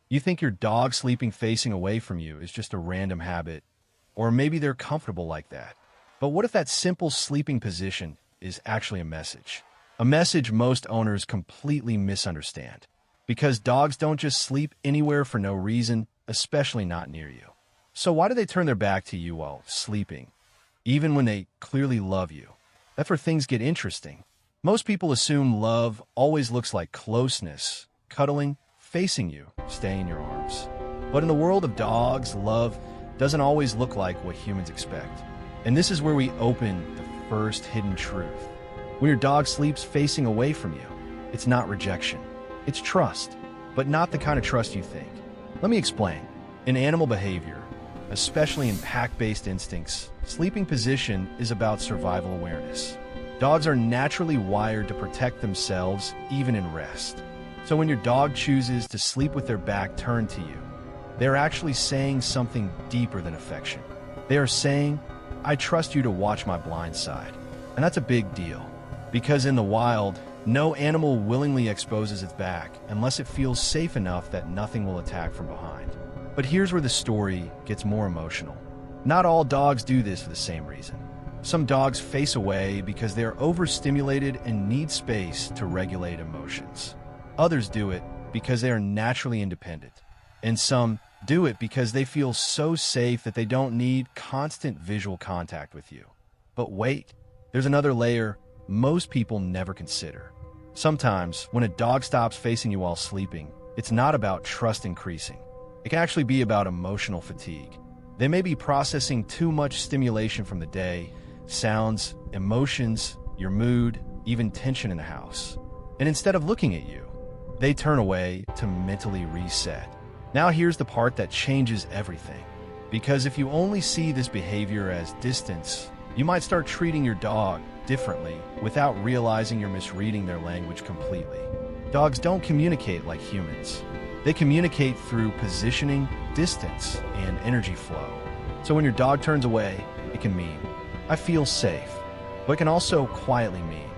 You think your dog sleeping facing away from you is just a random habit, or maybe they're comfortable like that. But what if that simple sleeping position is actually a message? A message most owners completely misunderstand. Because dogs don't just sleep anywhere for no reason, especially not near you. So why do they turn their back to you while sleeping, even when they clearly love you? That's where things get interesting. Most people assume love always looks like closeness, cuddling, facing you, staying in your arms. But in the world of dogs, love doesn't always look like what humans expect. And this is where we open the first hidden truth. When your dog sleeps facing away from you, it's not rejection. It's trust, but not the kind of trust you think. Let me explain. In animal behavior, especially in pack-based instincts, sleeping position is about survival awareness. Dogs are naturally wired to protect themselves even in rest. So when your dog chooses to sleep with their back turned to you, they're actually saying something deeper than affection. They are saying, I trust you to watch my blind side. And that's a big deal, because in the wild, no animal willingly exposes its back unless it feels safe enough that nothing will attack from behind. But here's where the story gets more emotional. Not all dogs do this for the same reason. Some dogs face away because they're overstimulated and need space to regulate emotions. Others do it because they are naturally independent. And some do it because they feel so safe that they don't need constant visual contact with you. But wait, there's another layer most people never consider. Sometimes, when a dog stops facing you while sleeping, it's not about trust increasing. It can actually be about emotional fatigue. They may be processing too much stimulation from the day, sounds, emotions, your mood, even tension in the house. And instead of looking at you, they turn away to mentally reset. Now here's the part that changes everything. Because if you only see this behavior as distance, you might start treating your dog differently without realizing you're misreading their language completely. Dogs don't communicate like humans. They communicate through positioning, distance, and energy flow. So when your dog turns away, it can mean, I feel safe. But it can also quietly mean,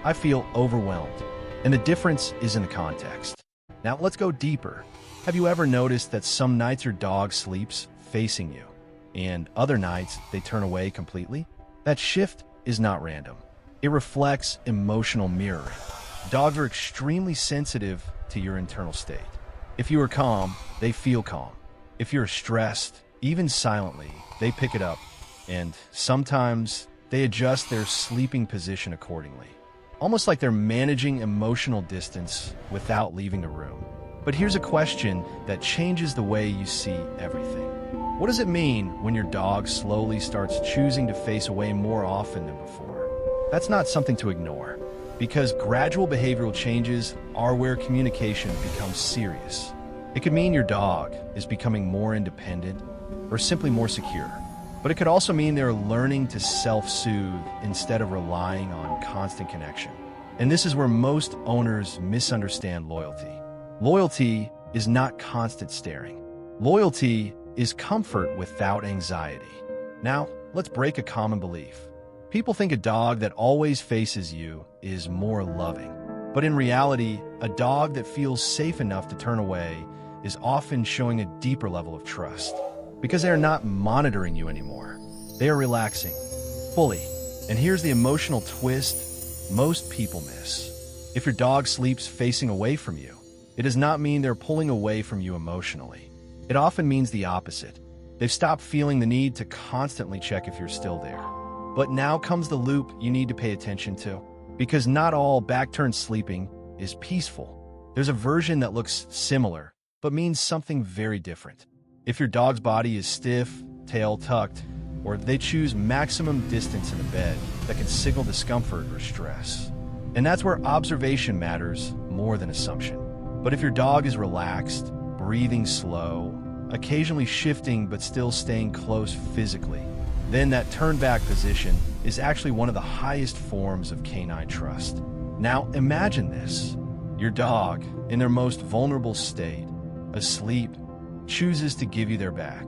I feel overwhelmed. And the difference is in the context. Now let's go deeper. Have you ever noticed that some nights your dog sleeps facing you, and other nights they turn away completely? That shift is not random. It reflects emotional mirroring. Dogs are extremely sensitive to your internal state. If you are calm, they feel calm. If you're stressed, even silently, they pick it up. And sometimes they adjust their sleeping position accordingly. Almost like they're managing emotional distance without leaving the room. But here's a question that changes the way you see everything. What does it mean when your dog slowly starts choosing to face away more often than before? That's not something to ignore, because gradual behavioral changes are where communication becomes serious. It could mean your dog is becoming more independent or simply more secure. But it could also mean they're learning to self-soothe instead of relying on constant connection. And this is where most owners misunderstand loyalty. Loyalty is not constant staring. Loyalty is comfort without anxiety. Now, let's break a common belief. People think a dog that always faces you is more loving. But in reality, a dog that feels safe enough to turn away is often showing a deeper level of trust. Because they are not monitoring you anymore. They are relaxing, fully. And here's the emotional twist most people miss. If your dog sleeps facing away from you, it does not mean they're pulling away from you emotionally. It often means the opposite. They've stopped feeling the need to constantly check if you're still there. But now comes the loop you need to pay attention to. Because not all back-turned sleeping is peaceful. There's a version that looks similar, but means something very different. If your dog's body is stiff, tail tucked, or they choose maximum distance in the bed, that can signal discomfort or stress. And that's where observation matters more than assumption. But if your dog is relaxed, breathing slow, occasionally shifting but still staying close physically, then that turned back position is actually one of the highest forms of canine trust. Now imagine this. Your dog, in their most vulnerable state, asleep, chooses to give you their back.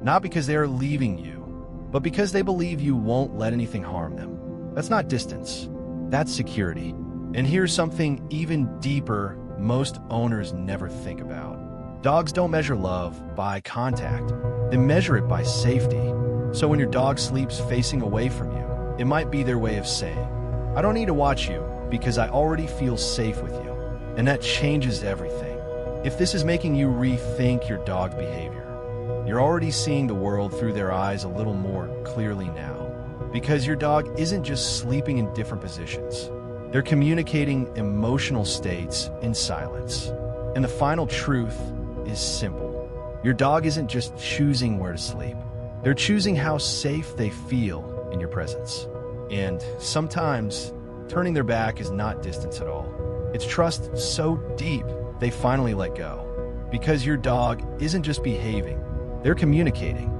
Not because they are leaving you, but because they believe you won't let anything harm them. That's not distance. That's security. And here's something even deeper most owners never think about. Dogs don't measure love by contact. They measure it by safety. So when your dog sleeps facing away from you, it might be their way of saying, I don't need to watch you because I already feel safe with you. And that changes everything. If this is making you rethink your dog behavior, you're already seeing the world through their eyes a little more clearly now. Because your dog isn't just sleeping in different positions. They're communicating emotional states in silence. And the final truth is simple. Your dog isn't just choosing where to sleep. They're choosing how safe they feel in your presence. And sometimes, turning their back is not distance at all. It's trust so deep, they finally let go. Because your dog isn't just behaving, they're communicating.